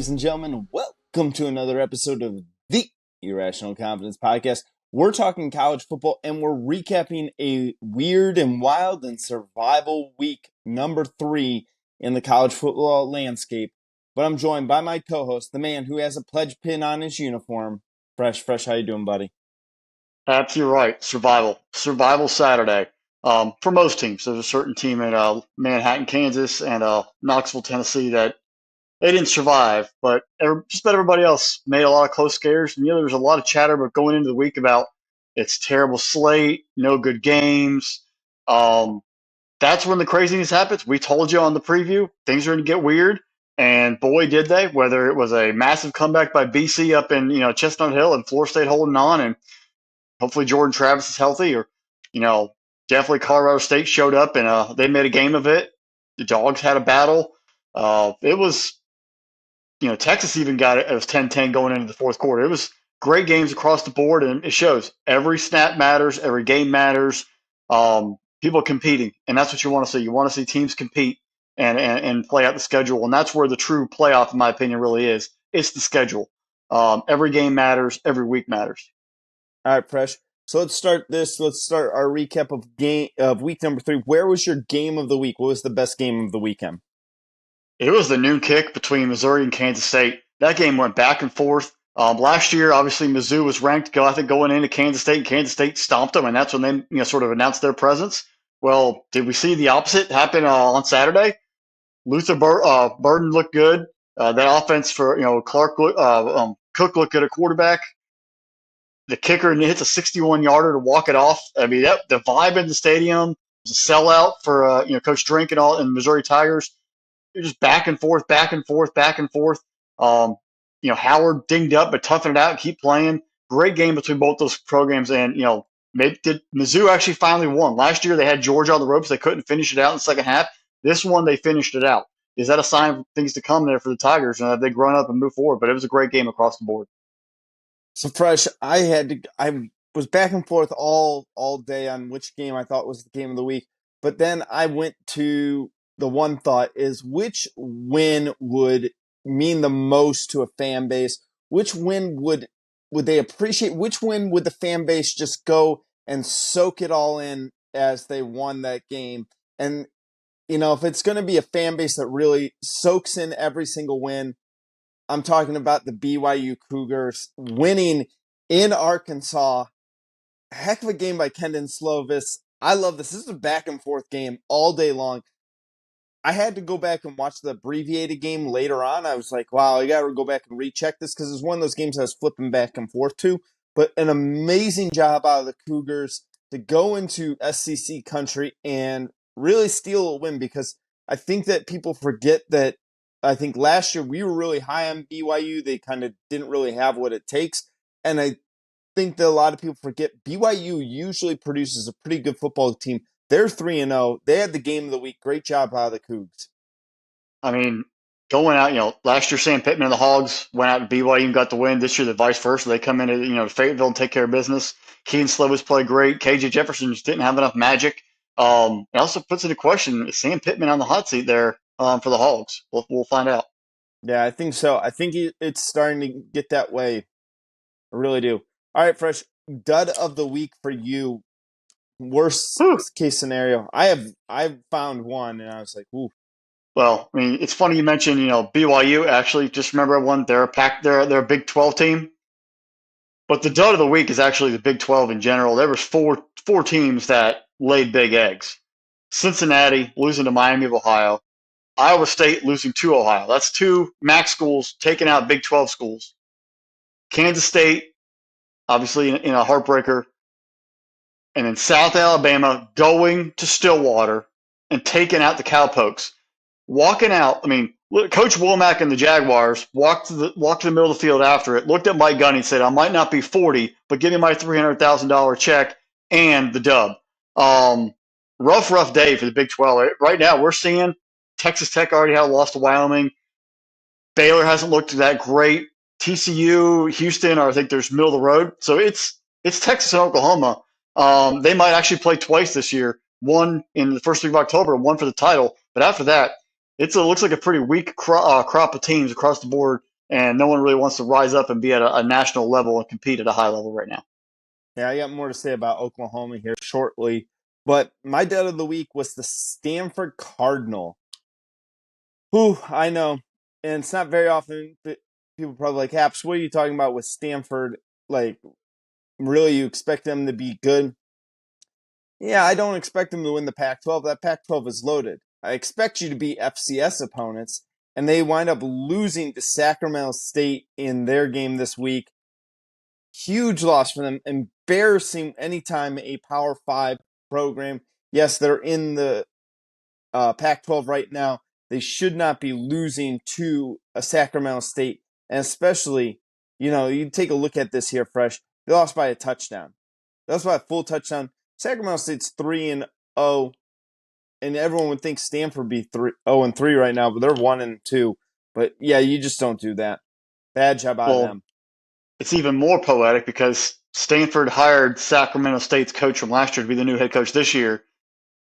ladies and gentlemen. Welcome to another episode of the Irrational Confidence Podcast. We're talking college football, and we're recapping a weird and wild and survival week number 3 in the college football landscape. But I'm joined by my co-host, the man who has a pledge pin on his uniform. Fresh, how you doing, buddy? Absolutely right. Survival Saturday. For most teams, there's a certain team in Manhattan, Kansas, and Knoxville, Tennessee that they didn't survive, but just about everybody else made a lot of close scares. And there was a lot of chatter, but going into the week about it's terrible slate, no good games. That's when the craziness happens. We told you on the preview things are going to get weird, and boy, did they! Whether it was a massive comeback by BC up in Chestnut Hill and Florida State holding on, and hopefully Jordan Travis is healthy, or definitely Colorado State showed up and they made a game of it. The Dogs had a battle. It was Texas even got it. It was 10-10 going into the fourth quarter. It was great games across the board, and it shows every snap matters, every game matters. People competing, and that's what you want to see. You want to see teams compete and play out the schedule, and that's where the true playoff, in my opinion, really is. It's the schedule. Every game matters. Every week matters. All right, Fresh. So let's start this. Let's start our recap of week number 3. Where was your game of the week? What was the best game of the weekend? It was the noon kick between Missouri and Kansas State. That game went back and forth. Last year, obviously, Mizzou was ranked, going into Kansas State, and Kansas State stomped them, and that's when they sort of announced their presence. Well, did we see the opposite happen on Saturday? Luther Burden looked good. That offense for Cook looked good at quarterback. The kicker hits a 61-yarder to walk it off. I mean, the vibe in the stadium was a sellout for Coach Drink and all, and Missouri Tigers. You're just back and forth, back and forth, back and forth. Howard dinged up, but toughing it out, keep playing. Great game between both those programs, and Mizzou actually finally won. Last year they had Georgia on the ropes; they couldn't finish it out in the second half. This one they finished it out. Is that a sign of things to come there for the Tigers? And they've grown up and moved forward. But it was a great game across the board. So Fresh, I was back and forth all day on which game I thought was the game of the week. But then I went to the one thought is which win would mean the most to a fan base? Which win would they appreciate? Which win would the fan base just go and soak it all in as they won that game? And if it's going to be a fan base that really soaks in every single win, I'm talking about the BYU Cougars winning in Arkansas. Heck of a game by Kendon Slovis. I love this. This is a back and forth game all day long. I had to go back and watch the abbreviated game later on. I was like, wow, I got to go back and recheck this because it's one of those games I was flipping back and forth to. But an amazing job out of the Cougars to go into SEC country and really steal a win, because I think that people forget that I think last year we were really high on BYU. They kind of didn't really have what it takes. And I think that a lot of people forget BYU usually produces a pretty good football team. They're 3-0. They had the game of the week. Great job out of the Cougs. I mean, going out, last year Sam Pittman and the Hogs went out to BYU and got the win. This year the vice versa. They come into to Fayetteville and take care of business. Keaton Slovis played great. KJ Jefferson just didn't have enough magic. It also puts into question, is Sam Pittman on the hot seat there for the Hogs? We'll find out. Yeah, I think so. I think it's starting to get that way. I really do. All right, Fresh. Dud of the week for you. Worst case scenario. I've found one, and I was like, ooh. Well, I mean, it's funny you mentioned, BYU. Actually, just remember everyone, they're a Big 12 team. But the dud of the week is actually the Big 12 in general. There was four teams that laid big eggs. Cincinnati losing to Miami of Ohio. Iowa State losing to Ohio. That's 2 MAC schools taking out Big 12 schools. Kansas State, obviously in a heartbreaker. And then South Alabama going to Stillwater and taking out the Cowpokes. Walking out, I mean, Coach Womack and the Jaguars walked to the middle of the field after it, looked at Mike Gundy and said, I might not be 40, but give me my $300,000 check and the dub. Rough day for the Big 12. Right now, we're seeing Texas Tech already had a loss to Wyoming. Baylor hasn't looked that great. TCU, Houston, I think there's middle of the road. So it's Texas and Oklahoma. They might actually play twice this year, one in the first week of October and one for the title. But after that, it looks like a pretty weak crop of teams across the board and no one really wants to rise up and be at a national level and compete at a high level right now. Yeah, I got more to say about Oklahoma here shortly. But my dud of the week was the Stanford Cardinal. Whew, I know. And it's not very often that people probably like, Haps, what are you talking about with Stanford? Like, really, you expect them to be good? Yeah, I don't expect them to win the Pac 12. That Pac 12 is loaded. I expect you to beat FCS opponents, and they wind up losing to Sacramento State in their game this week. Huge loss for them. Embarrassing anytime a Power 5 program. Yes, they're in the Pac 12 right now. They should not be losing to a Sacramento State. And especially, you take a look at this here, Fresh. They lost by a touchdown. They lost by a full touchdown. Sacramento State's 3-0, and everyone would think Stanford would be 0-3 right now, but they're 1-2. But yeah, you just don't do that. Bad job out of Well, them. it's even more poetic because Stanford hired Sacramento State's coach from last year to be the new head coach this year,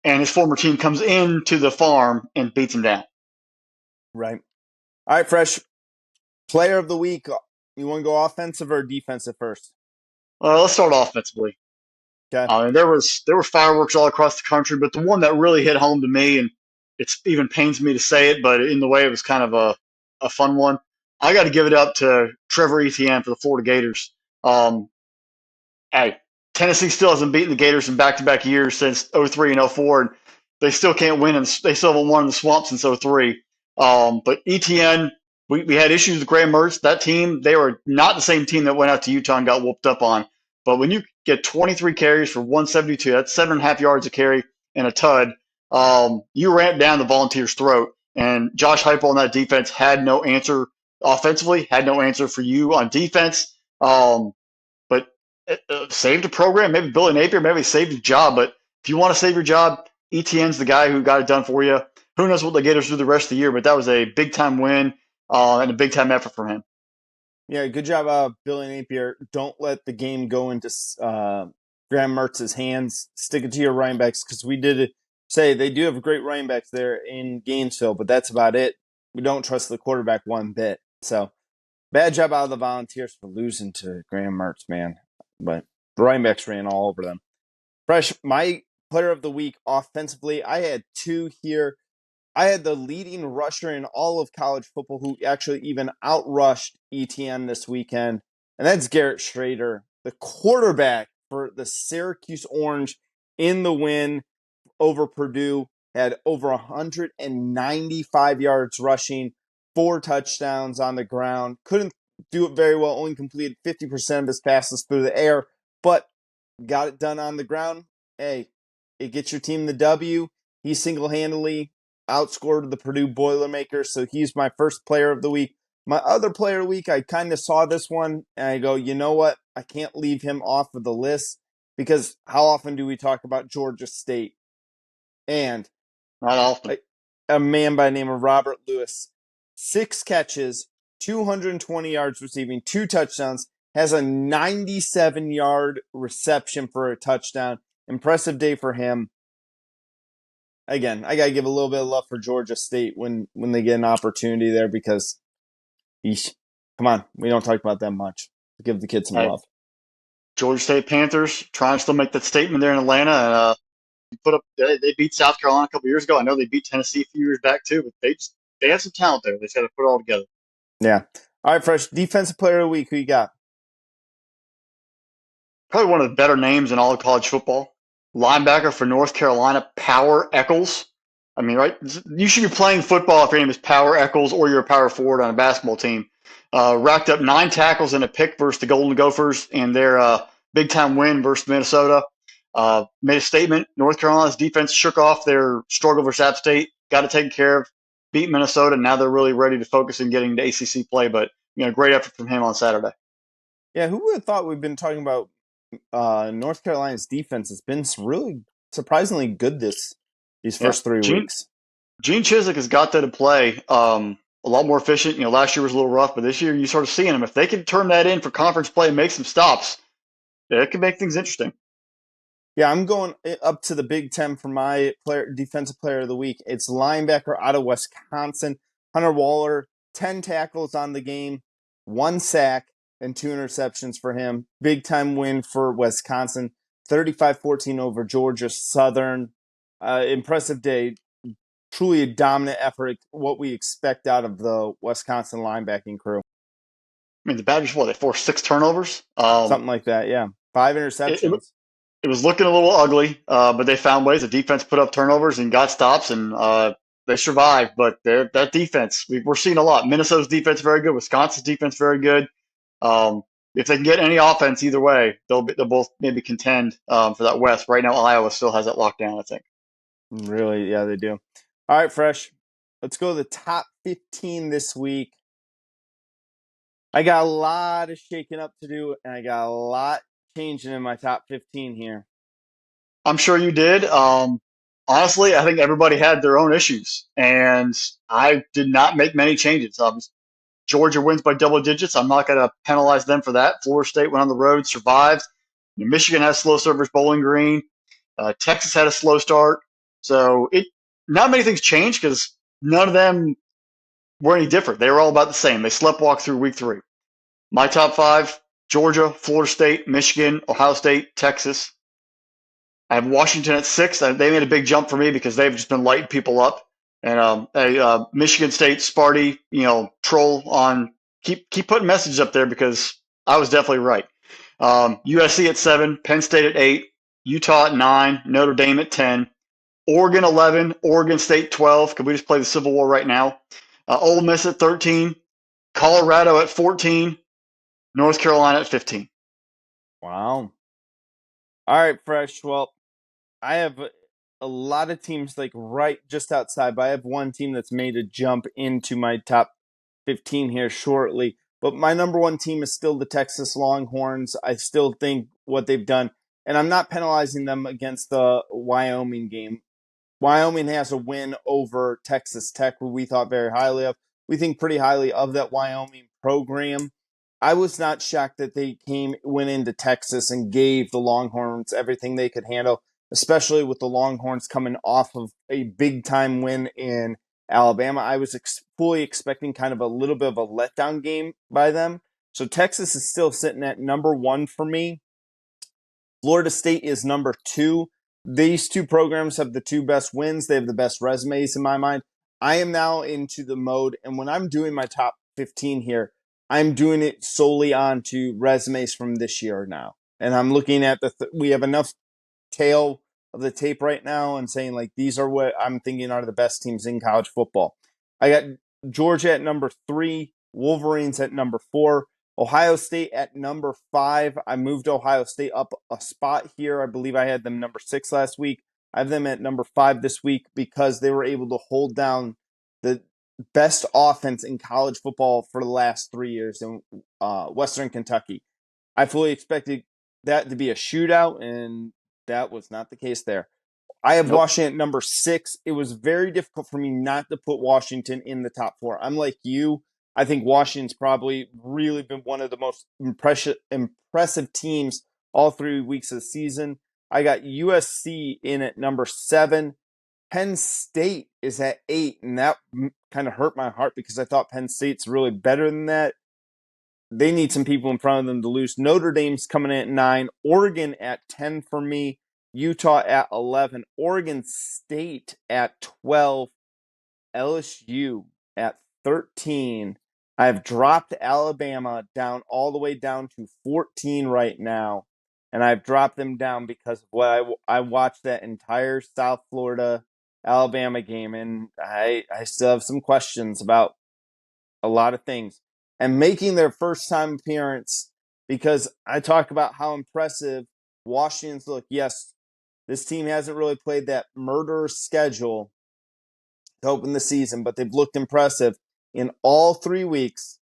and his former team comes into the farm and beats him down. Right. All right, Fresh. Player of the week. You want to go offensive or defensive first? Let's start offensively. Okay. There were fireworks all across the country, but the one that really hit home to me, and it even pains me to say it, but in the way it was kind of a fun one. I got to give it up to Trevor Etienne for the Florida Gators. Um, hey, Tennessee still hasn't beaten the Gators in back-to-back years since '03 and '04, and they still can't win, and they still haven't won in the swamp since '03. But ETN, we had issues with Graham Mertz. That team, they were not the same team that went out to Utah and got whooped up on. But when you get 23 carries for 172, that's 7.5 yards a carry and a tud. You ramped down the Volunteers' throat, and Josh Heupel on that defense had no answer offensively, had no answer for you on defense. But saved a program. Maybe Billy Napier, maybe saved a job. But if you want to save your job, ETN's the guy who got it done for you. Who knows what the Gators do the rest of the year? But that was a big time win and a big time effort from him. Yeah, good job, Billy Napier. Don't let the game go into Graham Mertz's hands. Stick it to your running backs because we did say they do have great running backs there in Gainesville, but that's about it. We don't trust the quarterback one bit. So bad job out of the Volunteers for losing to Graham Mertz, man. But the running backs ran all over them. Fresh, my player of the week offensively, I had two here. I had the leading rusher in all of college football who actually even outrushed ETN this weekend, and that's Garrett Schrader, the quarterback for the Syracuse Orange in the win over Purdue, had over 195 yards rushing, 4 touchdowns on the ground. Couldn't do it very well, only completed 50% of his passes through the air, but got it done on the ground. Hey, it gets your team the W. He single-handedly outscored the Purdue Boilermakers, so he's my first player of the week. My other player of the week, I kind of saw this one, and I go, you know what? I can't leave him off of the list because how often do we talk about Georgia State? And Not often. a man by the name of Robert Lewis, 6 catches, 220 yards receiving, 2 touchdowns, has a 97-yard reception for a touchdown. Impressive day for him. Again, I gotta give a little bit of love for Georgia State when they get an opportunity there because, come on, we don't talk about them much. Give the kids some Hey, love. Georgia State Panthers trying to still make that statement there in Atlanta, and put up. They beat South Carolina a couple years ago. I know they beat Tennessee a few years back too, but they have some talent there. They just got to put it all together. Yeah. All right, Fresh. Defensive player of the week, who you got? Probably one of the better names in all of college football. Linebacker for North Carolina, Power Eccles. I mean, right? You should be playing football if your name is Power Eccles or you're a power forward on a basketball team. Racked up 9 tackles and a pick versus the Golden Gophers in their big time win versus Minnesota. Made a statement. North Carolina's defense shook off their struggle versus App State, got it taken care of, beat Minnesota. And now they're really ready to focus on getting to ACC play. But great effort from him on Saturday. Yeah, who would have thought we've been talking about North Carolina's defense has been really surprisingly good these Yeah, first three Gene weeks. Gene Chiswick has got that to play a lot more efficient. Last year was a little rough, but this year you sort of seeing him. If they can turn that in for conference play and make some stops, it could make things interesting. Yeah, I'm going up to the Big Ten for my defensive player of the week. It's linebacker out of Wisconsin, Hunter Waller, 10 tackles on the game. 1 sack, and 2 interceptions for him. Big time win for Wisconsin, 35-14 over Georgia Southern. Impressive day. Truly a dominant effort, what we expect out of the Wisconsin linebacking crew. I mean, the Badgers, what, they forced 6 turnovers. Something like that, yeah. 5 It, it, interceptions. it was looking a little ugly, but they found ways. The defense put up turnovers and got stops, and they survived. But that defense, we're seeing a lot. Minnesota's defense very good. Wisconsin's defense very good. Um, if they can get any offense either way, they'll both maybe contend for that West. Right now, Iowa still has that locked down, I think. Really, yeah, they do. All right, Fresh. Let's go to the top 15 this week. I got a lot of shaking up to do, and I got a lot changing in my top 15 here. I'm sure you did. Honestly, I think everybody had their own issues, and I did not make many changes. Georgia wins by double digits. I'm not going to penalize them for that. Florida State went on the road, survived. Michigan has slow servers, Bowling Green. Texas had a slow start. So not many things changed because none of them were any different. They were all about the same. They sleptwalked through week 3. My top 5: Georgia, Florida State, Michigan, Ohio State, Texas. I have Washington at 6. They made a big jump for me because they've just been lighting people up. And Michigan State, Sparty, troll on keep putting messages up there because I was definitely right. USC at 7, Penn State at 8, Utah at 9, Notre Dame at 10, Oregon 11, Oregon State 12. Could we just play the Civil War right now? Ole Miss at 13, Colorado at 14, North Carolina at 15. Wow. All right, Fresh. Well, I have a lot of teams like right just outside, but I have one team that's made a jump into my top 15 here shortly. But my number one team is still the Texas Longhorns. I still think what they've done, and I'm not penalizing them against the Wyoming game. Wyoming has a win over Texas Tech, who we thought very highly of. We think pretty highly of that Wyoming program. I was not shocked that they went into Texas and gave the Longhorns everything they could handle, especially with the Longhorns coming off of a big time win in Alabama. I was fully expecting kind of a little bit of a letdown game by them. So Texas is still sitting at number 1 for me. Florida State is number 2. These two programs have the 2 best wins. They have the best resumes in my mind. I am now into the mode, and when I'm doing my top 15 here, I'm doing it solely onto resumes from this year now. And I'm looking at we have enough tail of the tape right now and saying, like, these are what I'm thinking are the best teams in college football. I got Georgia at number 3, Wolverines at number 4, Ohio State at number 5. I moved Ohio State up a spot here. I believe I had them number 6 last week. I have them at number 5 this week because they were able to hold down the best offense in college football for the last 3 years in Western Kentucky. I fully expected that to be a shootout, and that was not the case there. I have Nope. Washington at number 6. It was very difficult for me not to put Washington in the top 4. I'm like you. I think Washington's probably really been one of the most impressive teams all 3 weeks of the season. I got USC in at number 7. Penn State is at 8, and that kind of hurt my heart because I thought Penn State's really better than that. They need some people in front of them to lose. Notre Dame's coming in at 9. Oregon at 10 for me. Utah at 11. Oregon State at 12. LSU at 13. I've dropped Alabama down all the way down to 14 right now. And I've dropped them down because of what I watched that entire South Florida Alabama game. And I still have some questions about a lot of things. And making their first time appearance, because I talk about how impressive Washington's look. Yes, this team hasn't really played that murderous schedule to open the season, but they've looked impressive. In all 3 weeks,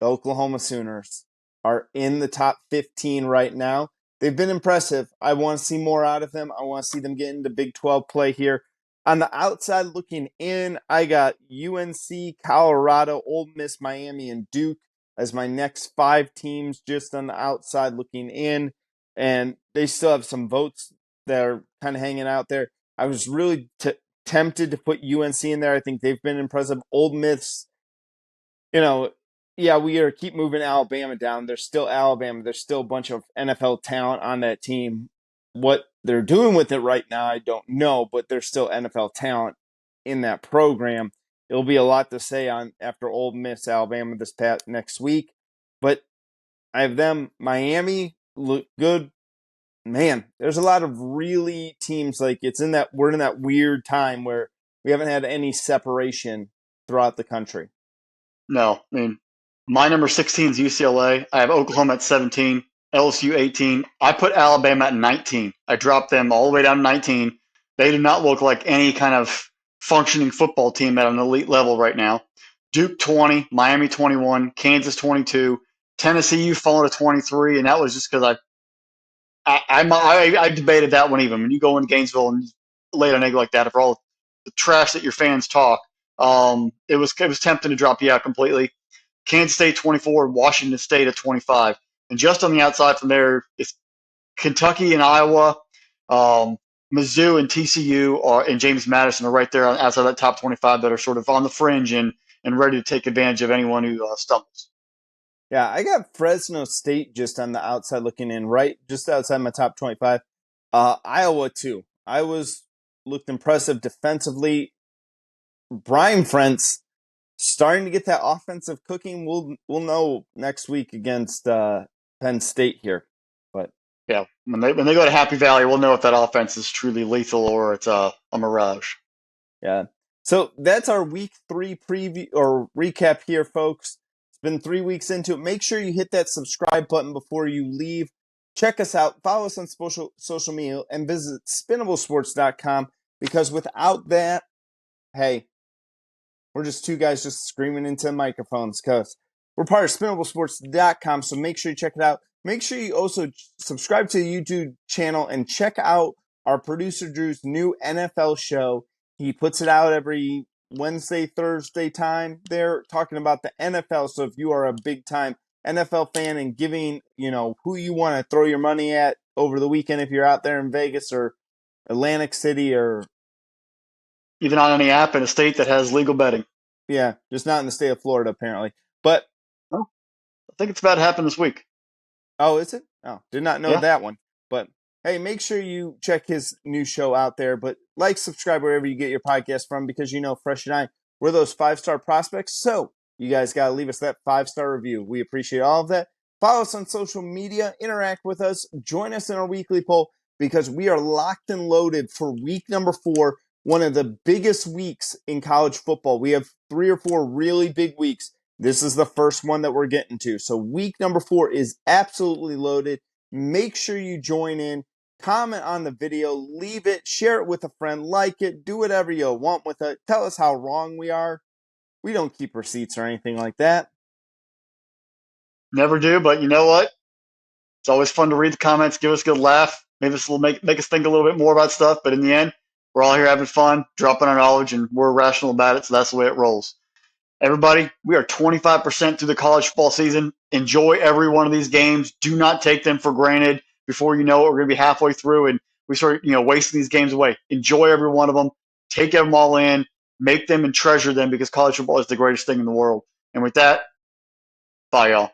the Oklahoma Sooners are in the top 15 right now. They've been impressive. I want to see more out of them. I want to see them get into Big 12 play here. On the outside looking in, I got UNC, Colorado, Ole Miss, Miami, and Duke as my next 5 teams just on the outside looking in. And they still have some votes that are kind of hanging out there. I was really tempted to put UNC in there. I think they've been impressive. Ole Miss, you know, Yeah, we are keep moving Alabama down. There's still Alabama. There's still a bunch of NFL talent on that team. What they're doing with it right now, I don't know, but there's still NFL talent in that program. It'll be a lot to say on after Ole Miss Alabama this past next week, but I have them. Miami look good. Man, there's a lot of really teams like it's in that we're in that weird time where we haven't had any separation throughout the country. No, I mean, my number 16 is UCLA. I have Oklahoma at 17, LSU 18. I put Alabama at 19. I dropped them all the way down to 19. They do not look like any kind of functioning football team at an elite level right now. Duke 20, Miami 21, Kansas 22, Tennessee you fallen to 23, and that was just because I debated that one even. When you go into Gainesville and lay an egg like that, for all the trash that your fans talk, it was tempting to drop you out completely. Kansas State 24, Washington State at 25, and just on the outside from there, it's Kentucky and Iowa, um, Mizzou and TCU and James Madison are right there outside that top 25 that are sort of on the fringe and ready to take advantage of anyone who stumbles. Yeah, I got Fresno State just on the outside looking in, right just outside my top 25. Iowa too. I was looked impressive defensively. Brian Frentz starting to get that offensive cooking. We'll know next week against Penn State here, but Yeah, when they go to Happy Valley, we'll know if that offense is truly lethal or it's a mirage. yeah. So that's our week 3 preview or recap here, folks. It's been 3 weeks into it. Make sure you hit that subscribe button before you leave. Check us out. Follow us on social media and visit spinnablesports.com because without that, hey, we're just two guys just screaming into microphones because we're part of spinnablesports.com. So make sure you check it out. Make sure you also subscribe to the YouTube channel and check out our producer Drew's new NFL show. He puts it out every Wednesday, Thursday time. They're talking about the NFL. So if you are a big time NFL fan and giving, who you want to throw your money at over the weekend, if you're out there in Vegas or Atlantic City or Even on any app in a state that has legal betting. yeah, just not in the state of Florida apparently. But Well, I think it's about to happen this week. oh, is it? Oh, did not know Yeah. that one. But hey, make sure you check his new show out there. But like, subscribe wherever you get your podcast from because Fresh and I, we're those 5-star prospects. So you guys got to leave us that 5-star review. We appreciate all of that. Follow us on social media, interact with us, join us in our weekly poll because we are locked and loaded for week number 4, one of the biggest weeks in college football. We have 3 or 4 really big weeks. This is the first one that we're getting to. So week number 4 is absolutely loaded. Make sure you join in, comment on the video, leave it, share it with a friend, like it, do whatever you want with it. Tell us how wrong we are. We don't keep receipts or anything like that. Never do, but you know what? It's always fun to read the comments, give us a good laugh. Maybe this will make us think a little bit more about stuff. But in the end, we're all here having fun, dropping our knowledge, and we're rational about it. So that's the way it rolls. Everybody, we are 25% through the college football season. Enjoy every one of these games. Do not take them for granted. Before you know it, we're going to be halfway through and we start, wasting these games away. Enjoy every one of them. Take them all in. Make them and treasure them because college football is the greatest thing in the world. And with that, bye, y'all.